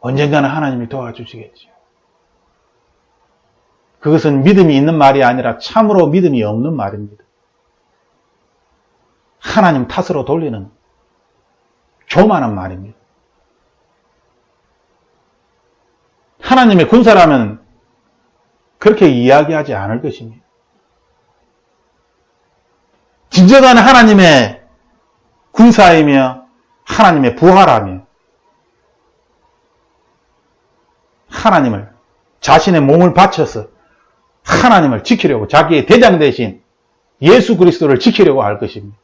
언젠가는 하나님이 도와주시겠죠. 그것은 믿음이 있는 말이 아니라 참으로 믿음이 없는 말입니다. 하나님 탓으로 돌리는 교만한 말입니다. 하나님의 군사라면 그렇게 이야기하지 않을 것입니다. 진정한 하나님의 군사이며 하나님의 부하라며 하나님을 자신의 몸을 바쳐서 하나님을 지키려고 자기의 대장 대신 예수 그리스도를 지키려고 할 것입니다.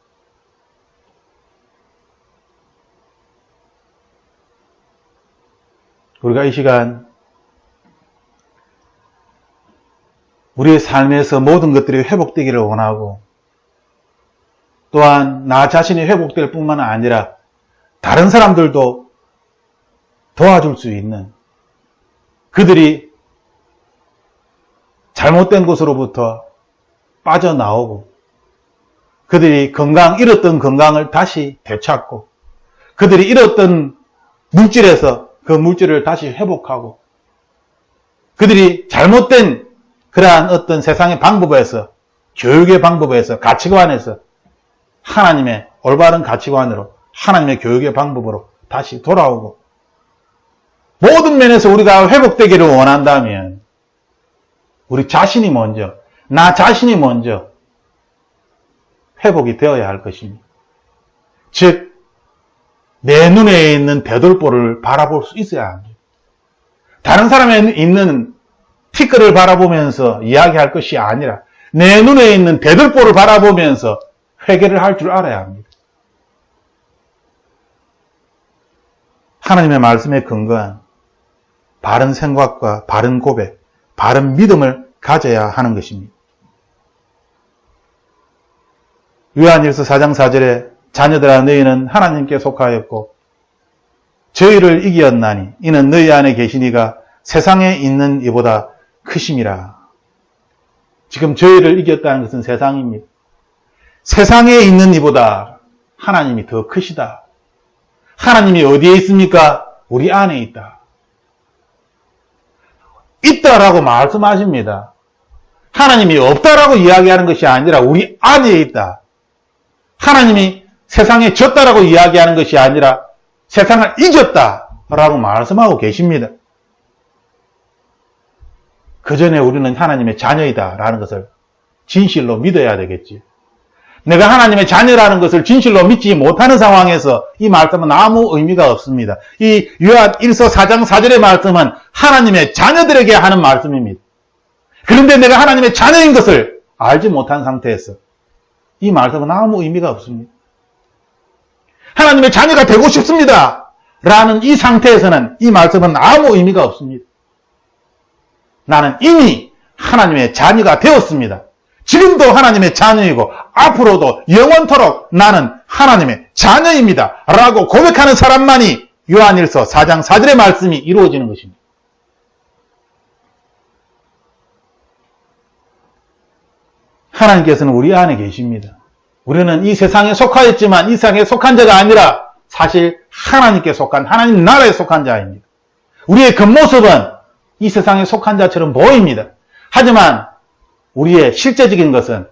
우리가 이 시간 우리의 삶에서 모든 것들이 회복되기를 원하고 또한 나 자신이 회복될 뿐만 아니라 다른 사람들도 도와줄 수 있는 그들이 잘못된 곳으로부터 빠져나오고 그들이 잃었던 건강을 다시 되찾고 그들이 잃었던 물질에서 그 물질을 다시 회복하고 그들이 잘못된 그러한 어떤 세상의 방법에서 교육의 방법에서 가치관에서 하나님의 올바른 가치관으로 하나님의 교육의 방법으로 다시 돌아오고 모든 면에서 우리가 회복되기를 원한다면 우리 자신이 먼저 나 자신이 먼저 회복이 되어야 할 것입니다. 즉 내 눈에 있는 대돌보를 바라볼 수 있어야 합니다. 다른 사람에 있는 티끌을 바라보면서 이야기할 것이 아니라 내 눈에 있는 대돌보를 바라보면서 회개를 할 줄 알아야 합니다. 하나님의 말씀에 근거한 바른 생각과 바른 고백, 바른 믿음을 가져야 하는 것입니다. 요한일서 4장 4절에 자녀들아 너희는 하나님께 속하였고 저희를 이기었나니 이는 너희 안에 계시니가 세상에 있는 이보다 크심이라. 지금 저희를 이겼다는 것은 세상입니다. 세상에 있는 이보다 하나님이 더 크시다. 하나님이 어디에 있습니까? 우리 안에 있다. 있다라고 말씀하십니다. 하나님이 없다라고 이야기하는 것이 아니라 우리 안에 있다. 하나님이 세상에 졌다라고 이야기하는 것이 아니라 세상을 이겼다라고 말씀하고 계십니다. 그 전에 우리는 하나님의 자녀이다라는 것을 진실로 믿어야 되겠지. 내가 하나님의 자녀라는 것을 진실로 믿지 못하는 상황에서 이 말씀은 아무 의미가 없습니다. 이 요한 1서 4장 4절의 말씀은 하나님의 자녀들에게 하는 말씀입니다. 그런데 내가 하나님의 자녀인 것을 알지 못한 상태에서 이 말씀은 아무 의미가 없습니다. 하나님의 자녀가 되고 싶습니다 라는 이 상태에서는 이 말씀은 아무 의미가 없습니다. 나는 이미 하나님의 자녀가 되었습니다. 지금도 하나님의 자녀이고 앞으로도 영원토록 나는 하나님의 자녀입니다 라고 고백하는 사람만이 요한일서 4장 4절의 말씀이 이루어지는 것입니다. 하나님께서는 우리 안에 계십니다. 우리는 이 세상에 속하였지만 이 세상에 속한 자가 아니라 사실 하나님께 속한 하나님 나라에 속한 자입니다. 우리의 겉모습은 이 세상에 속한 자처럼 보입니다. 하지만 우리의 실제적인 것은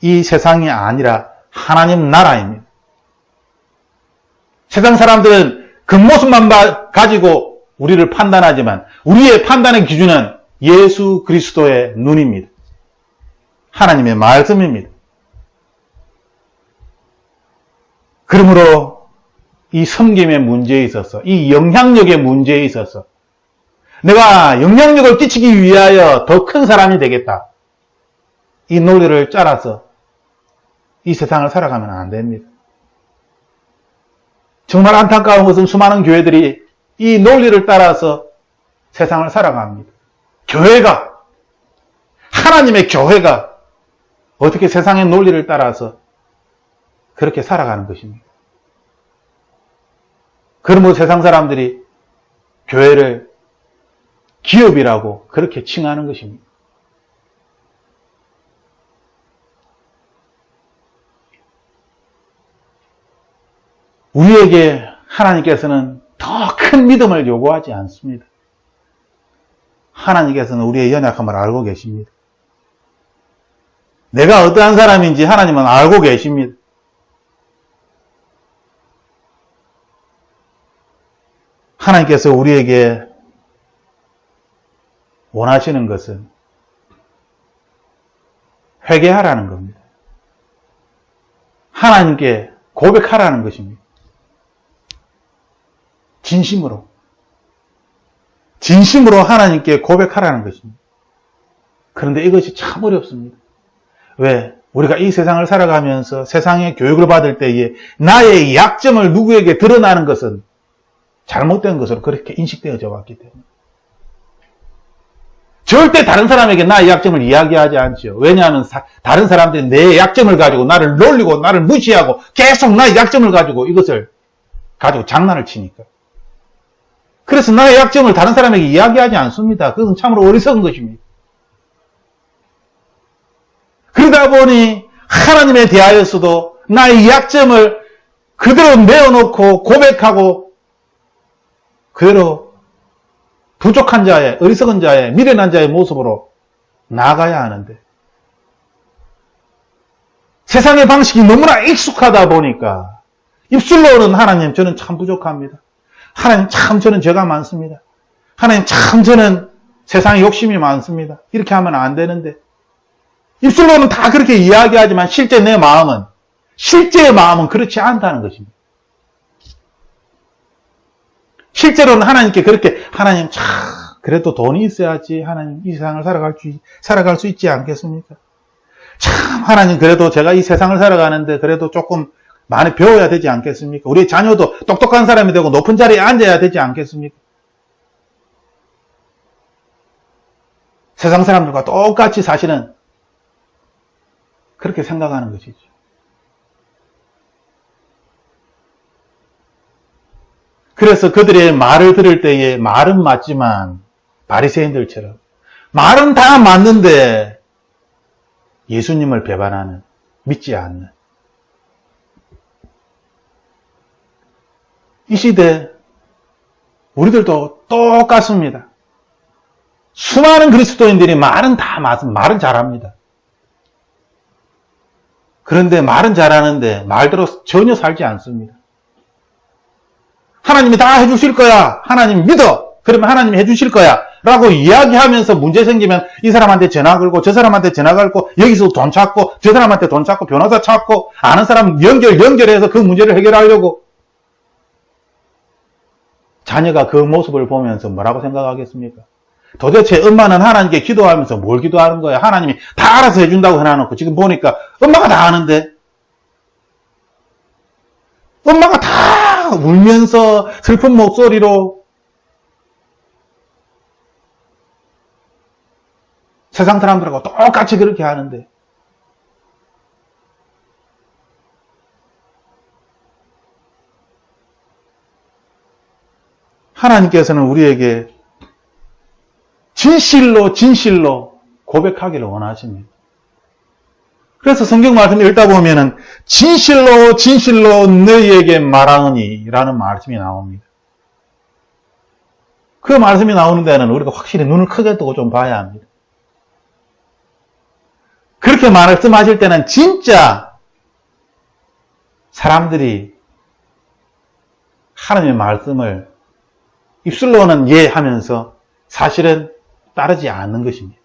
이 세상이 아니라 하나님 나라입니다. 세상 사람들은 겉모습만 가지고 우리를 판단하지만 우리의 판단의 기준은 예수 그리스도의 눈입니다. 하나님의 말씀입니다. 그러므로 이 섬김의 문제에 있어서 이 영향력의 문제에 있어서 내가 영향력을 끼치기 위하여 더 큰 사람이 되겠다. 이 논리를 따라서 이 세상을 살아가면 안 됩니다. 정말 안타까운 것은 수많은 교회들이 이 논리를 따라서 세상을 살아갑니다. 교회가, 하나님의 교회가 어떻게 세상의 논리를 따라서 그렇게 살아가는 것입니다. 그러므로 세상 사람들이 교회를 기업이라고 그렇게 칭하는 것입니다. 우리에게 하나님께서는 더 큰 믿음을 요구하지 않습니다. 하나님께서는 우리의 연약함을 알고 계십니다. 내가 어떠한 사람인지 하나님은 알고 계십니다. 하나님께서 우리에게 원하시는 것은 회개하라는 겁니다. 하나님께 고백하라는 것입니다. 진심으로 하나님께 고백하라는 것입니다. 그런데 이것이 참 어렵습니다. 왜? 우리가 이 세상을 살아가면서 세상의 교육을 받을 때에 나의 약점을 누구에게 드러나는 것은 잘못된 것으로 그렇게 인식되어져 왔기 때문에 절대 다른 사람에게 나의 약점을 이야기하지 않죠. 왜냐하면 다른 사람들이 내 약점을 가지고 나를 놀리고 나를 무시하고 계속 나의 약점을 가지고 이것을 가지고 장난을 치니까. 그래서 나의 약점을 다른 사람에게 이야기하지 않습니다. 그것은 참으로 어리석은 것입니다. 그러다 보니 하나님에 대하여서도 나의 약점을 그대로 내어놓고 고백하고 그대로 부족한 자의, 어리석은 자의, 미련한 자의 모습으로 나아가야 하는데 세상의 방식이 너무나 익숙하다 보니까 입술로는 하나님 저는 참 부족합니다. 하나님 참 저는 죄가 많습니다. 하나님 참 저는 세상에 욕심이 많습니다. 이렇게 하면 안 되는데 입술로는 다 그렇게 이야기하지만 실제의 마음은 그렇지 않다는 것입니다. 실제로는 하나님께 그렇게 하나님 참 그래도 돈이 있어야지 하나님 이 세상을 살아갈 수 있지 않겠습니까? 참 하나님 그래도 제가 이 세상을 살아가는데 그래도 조금 많이 배워야 되지 않겠습니까? 우리 자녀도 똑똑한 사람이 되고 높은 자리에 앉아야 되지 않겠습니까? 세상 사람들과 똑같이 사실은 그렇게 생각하는 것이죠. 그래서 그들의 말을 들을 때에 말은 맞지만 바리새인들처럼 말은 다 맞는데 예수님을 배반하는, 믿지 않는 이 시대 우리들도 똑같습니다. 수많은 그리스도인들이 말은 다 말은 잘합니다. 그런데 말은 잘하는데 말대로 전혀 살지 않습니다. 하나님이 다 해주실 거야. 하나님 믿어. 그러면 하나님이 해주실 거야. 라고 이야기하면서 문제 생기면 이 사람한테 전화 걸고 저 사람한테 전화 걸고 여기서 돈 찾고 저 사람한테 돈 찾고 변호사 찾고 아는 사람 연결해서 그 문제를 해결하려고 자녀가 그 모습을 보면서 뭐라고 생각하겠습니까? 도대체 엄마는 하나님께 기도하면서 뭘 기도하는 거야? 하나님이 다 알아서 해준다고 해놔놓고 지금 보니까 엄마가 다 아는데 엄마가 다 울면서 슬픈 목소리로 세상 사람들하고 똑같이 그렇게 하는데 하나님께서는 우리에게 진실로 고백하기를 원하십니다. 그래서 성경 말씀을 읽다 보면은 진실로 너희에게 말하노니 라는 말씀이 나옵니다. 그 말씀이 나오는 데는 우리가 확실히 눈을 크게 뜨고 좀 봐야 합니다. 그렇게 말씀하실 때는 진짜 사람들이 하나님의 말씀을 입술로는 하면서 사실은 따르지 않는 것입니다.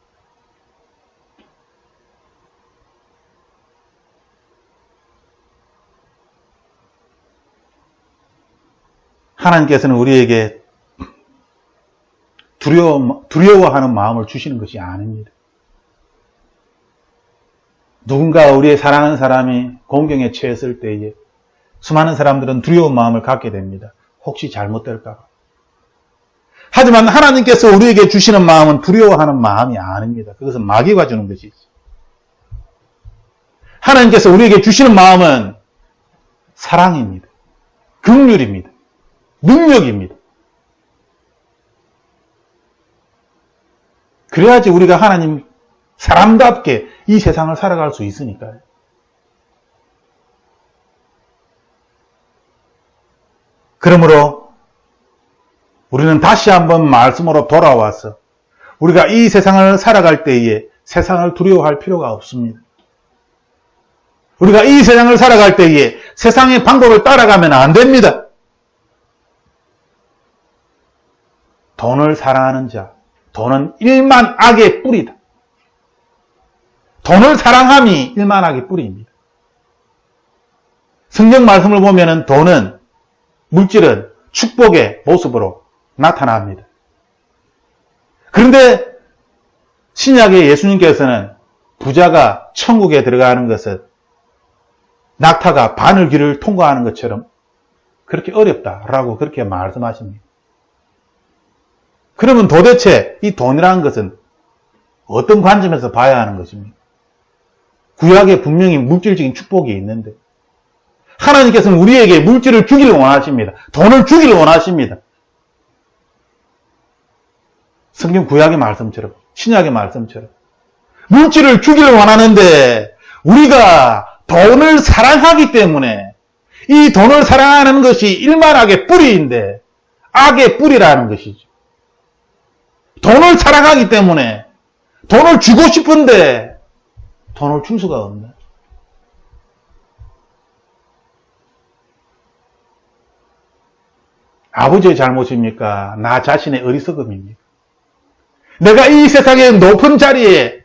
하나님께서는 우리에게 두려워하는 마음을 주시는 것이 아닙니다. 누군가 우리의 사랑하는 사람이 공경에 처했을 때에 수많은 사람들은 두려운 마음을 갖게 됩니다. 혹시 잘못될까 봐. 하지만 하나님께서 우리에게 주시는 마음은 두려워하는 마음이 아닙니다. 그것은 마귀가 주는 것이죠. 하나님께서 우리에게 주시는 마음은 사랑입니다. 긍휼입니다. 능력입니다. 그래야지 우리가 하나님 사람답게 이 세상을 살아갈 수 있으니까요. 그러므로 우리는 다시 한번 말씀으로 돌아와서 우리가 이 세상을 살아갈 때에 세상을 두려워할 필요가 없습니다. 우리가 이 세상을 살아갈 때에 세상의 방법을 따라가면 안 됩니다. 돈을 사랑하는 자, 돈은 일만 악의 뿌리다. 돈을 사랑함이 일만 악의 뿌리입니다. 성경 말씀을 보면 돈은, 물질은 축복의 모습으로 나타납니다. 그런데 신약의 예수님께서는 부자가 천국에 들어가는 것은 낙타가 바늘길을 통과하는 것처럼 그렇게 어렵다라고 그렇게 말씀하십니다. 그러면 도대체 이 돈이라는 것은 어떤 관점에서 봐야 하는 것입니까? 구약에 분명히 물질적인 축복이 있는데 하나님께서는 우리에게 물질을 주기를 원하십니다. 돈을 주기를 원하십니다. 성경 구약의 말씀처럼, 신약의 말씀처럼 물질을 주기를 원하는데 우리가 돈을 사랑하기 때문에 이 돈을 사랑하는 것이 일만악의 뿌리인데 악의 뿌리라는 것이죠. 돈을 사랑하기 때문에 돈을 주고 싶은데 돈을 줄 수가 없네. 아버지의 잘못입니까? 나 자신의 어리석음입니까? 내가 이 세상의 높은 자리에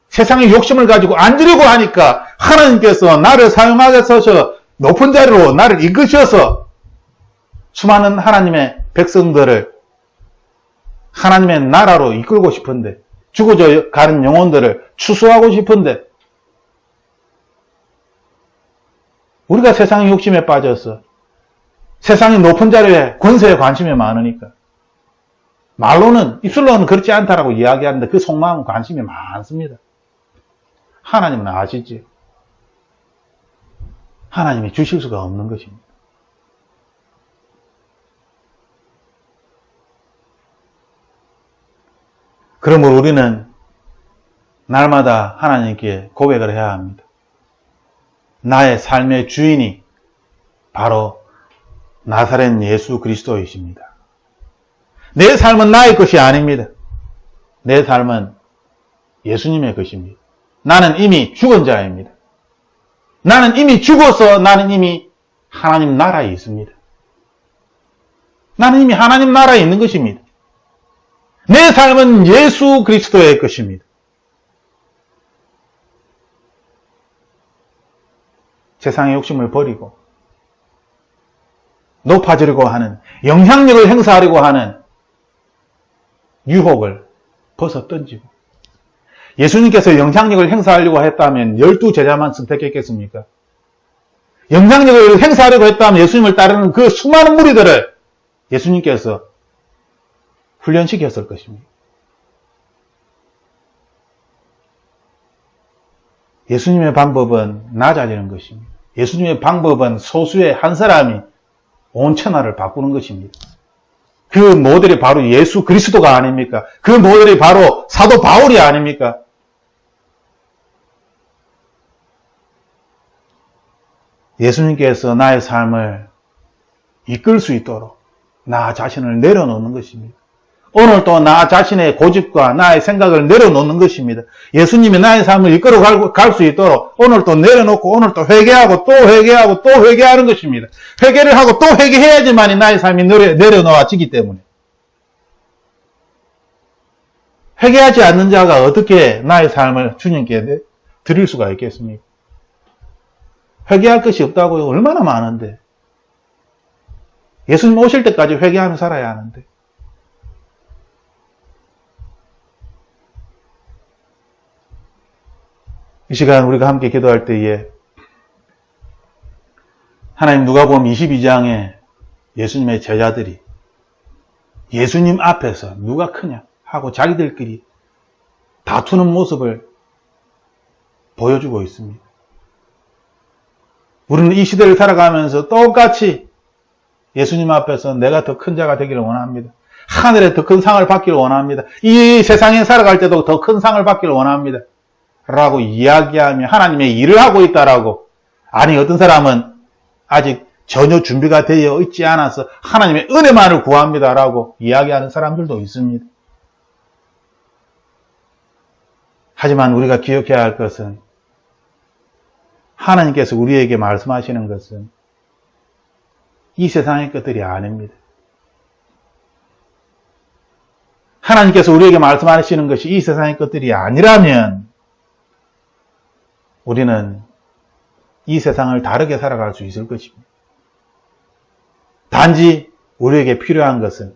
세상의 욕심을 가지고 앉으려고 하니까 하나님께서 나를 사용하셔서 높은 자리로 나를 이끄셔서 수많은 하나님의 백성들을 하나님의 나라로 이끌고 싶은데, 죽어져 가는 영혼들을 추수하고 싶은데 우리가 세상의 욕심에 빠져서 세상의 높은 자리에 권세에 관심이 많으니까 말로는, 입술로는 그렇지 않다라고 이야기하는데 그 속마음은 관심이 많습니다. 하나님은 아시지? 하나님이 주실 수가 없는 것입니다. 그러므로 우리는 날마다 하나님께 고백을 해야 합니다. 나의 삶의 주인이 바로 나사렛 예수 그리스도이십니다. 내 삶은 나의 것이 아닙니다. 내 삶은 예수님의 것입니다. 나는 이미 죽은 자입니다. 나는 이미 죽어서 나는 이미 하나님 나라에 있습니다. 나는 이미 하나님 나라에 있는 것입니다. 내 삶은 예수 그리스도의 것입니다. 세상의 욕심을 버리고 높아지려고 하는, 영향력을 행사하려고 하는 유혹을 벗어 던지고, 예수님께서 영향력을 행사하려고 했다면 12제자만 선택했겠습니까? 영향력을 행사하려고 했다면 예수님을 따르는 그 수많은 무리들을 예수님께서 훈련시켰을 것입니다. 예수님의 방법은 낮아지는 것입니다. 예수님의 방법은 소수의 한 사람이 온 천하를 바꾸는 것입니다. 그 모델이 바로 예수 그리스도가 아닙니까? 그 모델이 바로 사도 바울이 아닙니까? 예수님께서 나의 삶을 이끌 수 있도록 나 자신을 내려놓는 것입니다. 오늘도 나 자신의 고집과 나의 생각을 내려놓는 것입니다. 예수님이 나의 삶을 이끌어 갈 수 있도록 오늘도 내려놓고 오늘도 회개하고 또 회개하고 또 회개하는 것입니다. 회개를 하고 또 회개해야지만이 나의 삶이 내려놓아지기 때문에. 회개하지 않는 자가 어떻게 나의 삶을 주님께 드릴 수가 있겠습니까? 회개할 것이 없다고요? 얼마나 많은데. 예수님 오실 때까지 회개하며 살아야 하는데. 이 시간 우리가 함께 기도할 때에 하나님, 누가복음 22장에 예수님의 제자들이 예수님 앞에서 누가 크냐 하고 자기들끼리 다투는 모습을 보여주고 있습니다. 우리는 이 시대를 살아가면서 똑같이 예수님 앞에서 내가 더 큰 자가 되기를 원합니다. 하늘에 더 큰 상을 받기를 원합니다. 이 세상에 살아갈 때도 더 큰 상을 받기를 원합니다. 라고 이야기하며 하나님의 일을 하고 있다라고. 아니, 어떤 사람은 아직 전혀 준비가 되어 있지 않아서 하나님의 은혜만을 구합니다라고 이야기하는 사람들도 있습니다. 하지만 우리가 기억해야 할 것은 하나님께서 우리에게 말씀하시는 것은 이 세상의 것들이 아닙니다. 하나님께서 우리에게 말씀하시는 것이 이 세상의 것들이 아니라면 우리는 이 세상을 다르게 살아갈 수 있을 것입니다. 단지 우리에게 필요한 것은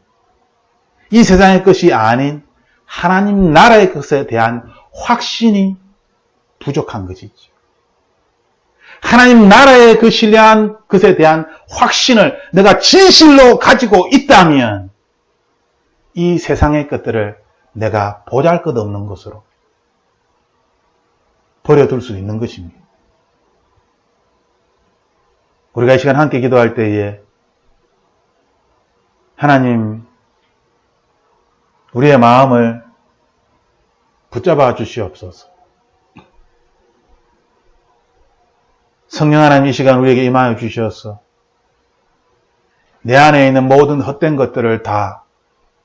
이 세상의 것이 아닌 하나님 나라의 것에 대한 확신이 부족한 것이죠. 하나님 나라의 그 신뢰한 것에 대한 확신을 내가 진실로 가지고 있다면 이 세상의 것들을 내가 보잘것없는 것으로 버려둘 수 있는 것입니다. 우리가 이 시간 함께 기도할 때에 하나님 우리의 마음을 붙잡아 주시옵소서. 성령 하나님 이 시간 우리에게 임하여 주셔서 내 안에 있는 모든 헛된 것들을 다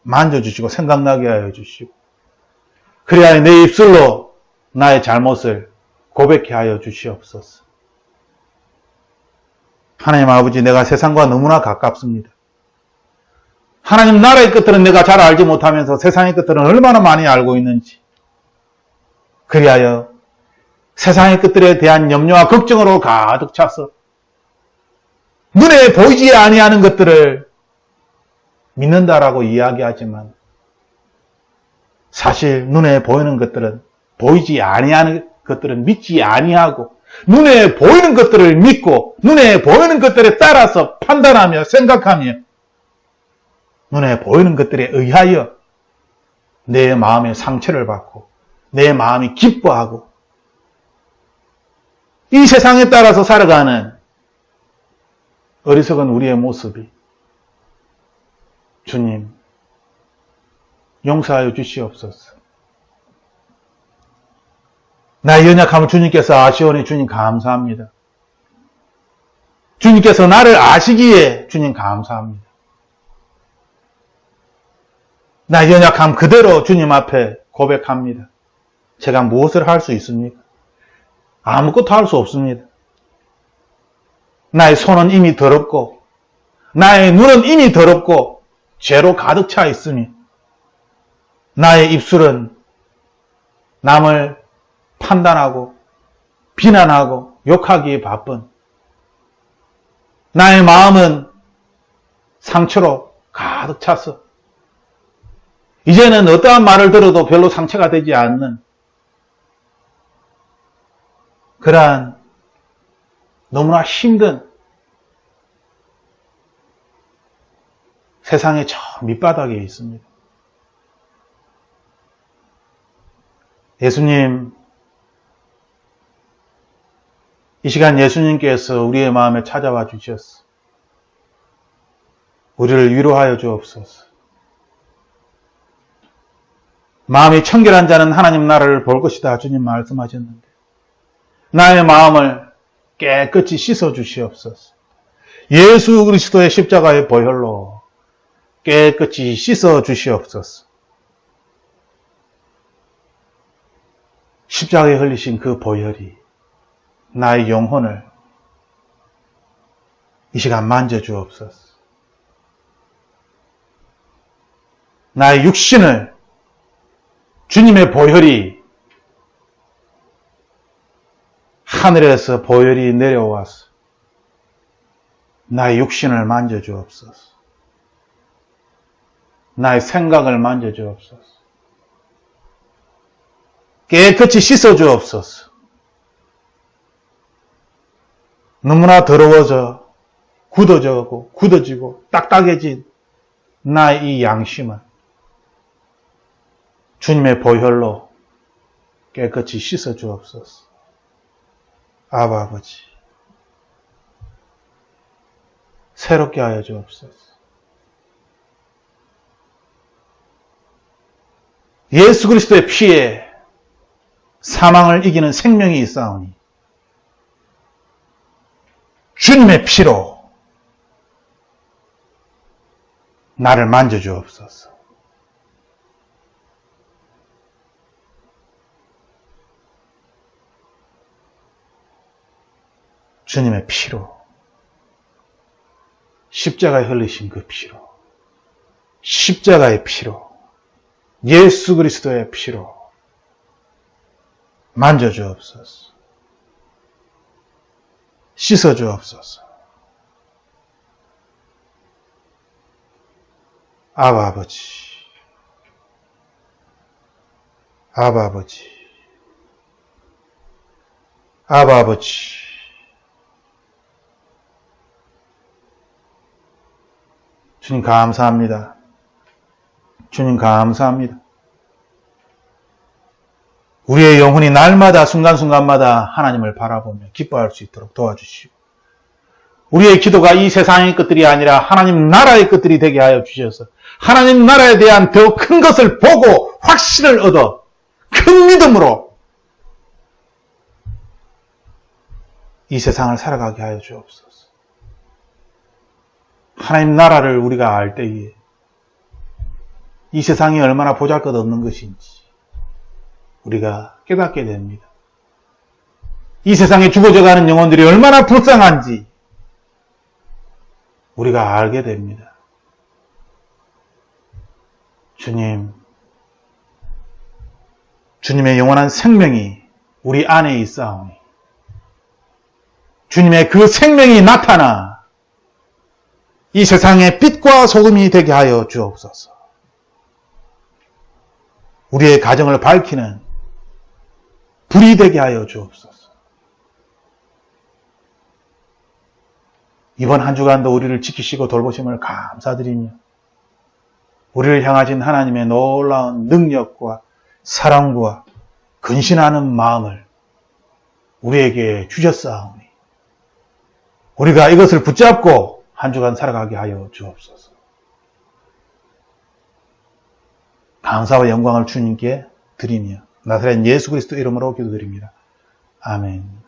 만져주시고 생각나게 하여 주시고 그래야 내 입술로 나의 잘못을 고백해 하여 주시옵소서. 하나님 아버지, 내가 세상과 너무나 가깝습니다. 하나님 나라의 것들은 내가 잘 알지 못하면서 세상의 것들은 얼마나 많이 알고 있는지, 그리하여 세상의 것들에 대한 염려와 걱정으로 가득 차서 눈에 보이지 아니하는 것들을 믿는다라고 이야기하지만 사실 눈에 보이는 것들은 보이지 아니하는 것들은 믿지 아니하고 눈에 보이는 것들을 믿고 눈에 보이는 것들에 따라서 판단하며 생각하며 눈에 보이는 것들에 의하여 내 마음의 상처를 받고 내 마음이 기뻐하고 이 세상에 따라서 살아가는 어리석은 우리의 모습이 주님 용서하여 주시옵소서. 나의 연약함을 주님께서 아시오니 주님 감사합니다. 주님께서 나를 아시기에 주님 감사합니다. 나의 연약함 그대로 주님 앞에 고백합니다. 제가 무엇을 할 수 있습니까? 아무것도 할 수 없습니다. 나의 손은 이미 더럽고 나의 눈은 이미 더럽고 죄로 가득 차 있으니 나의 입술은 남을 판단하고 비난하고 욕하기에 바쁜 나의 마음은 상처로 가득 찼어. 이제는 어떠한 말을 들어도 별로 상처가 되지 않는 그러한 너무나 힘든 세상의 저 밑바닥에 있습니다. 예수님, 이 시간 예수님께서 우리의 마음에 찾아와 주셨어. 우리를 위로하여 주옵소서. 마음이 청결한 자는 하나님 나라를 볼 것이다. 주님 말씀하셨는데 나의 마음을 깨끗이 씻어 주시옵소서. 예수 그리스도의 십자가의 보혈로 깨끗이 씻어 주시옵소서. 십자가에 흘리신 그 보혈이 나의 영혼을 이 시간 만져주옵소서. 나의 육신을 주님의 보혈이 하늘에서 보혈이 내려와서 나의 육신을 만져주옵소서. 나의 생각을 만져주옵소서. 깨끗이 씻어주옵소서. 너무나 더러워져 굳어지고 딱딱해진 나의 이 양심을 주님의 보혈로 깨끗이 씻어주옵소서. 아바 아버지, 새롭게 하여 주옵소서. 예수 그리스도의 피에 사망을 이기는 생명이 있사오니 주님의 피로 나를 만져주옵소서. 주님의 피로, 십자가에 흘리신 그 피로, 십자가의 피로, 예수 그리스도의 피로 만져주옵소서. 씻어주옵소서. 아바 아버지, 아바 아버지, 아바 아버지, 주님 감사합니다. 주님 감사합니다. 우리의 영혼이 날마다 순간순간마다 하나님을 바라보며 기뻐할 수 있도록 도와주시고, 우리의 기도가 이 세상의 것들이 아니라 하나님 나라의 것들이 되게 하여 주셔서 하나님 나라에 대한 더 큰 것을 보고 확신을 얻어 큰 믿음으로 이 세상을 살아가게 하여 주옵소서. 하나님 나라를 우리가 알 때에 이 세상이 얼마나 보잘것없는 것인지 우리가 깨닫게 됩니다. 이 세상에 죽어져가는 영혼들이 얼마나 불쌍한지 우리가 알게 됩니다. 주님의 영원한 생명이 우리 안에 있사오니 주님의 그 생명이 나타나 이 세상의 빛과 소금이 되게 하여 주옵소서. 우리의 가정을 밝히는 불이 되게 하여 주옵소서. 이번 한 주간도 우리를 지키시고 돌보심을 감사드리며 우리를 향하신 하나님의 놀라운 능력과 사랑과 근신하는 마음을 우리에게 주셨사오니 우리가 이것을 붙잡고 한 주간 살아가게 하여 주옵소서. 감사와 영광을 주님께 드리며 나사렛 예수 그리스도 이름으로 기도드립니다. 아멘.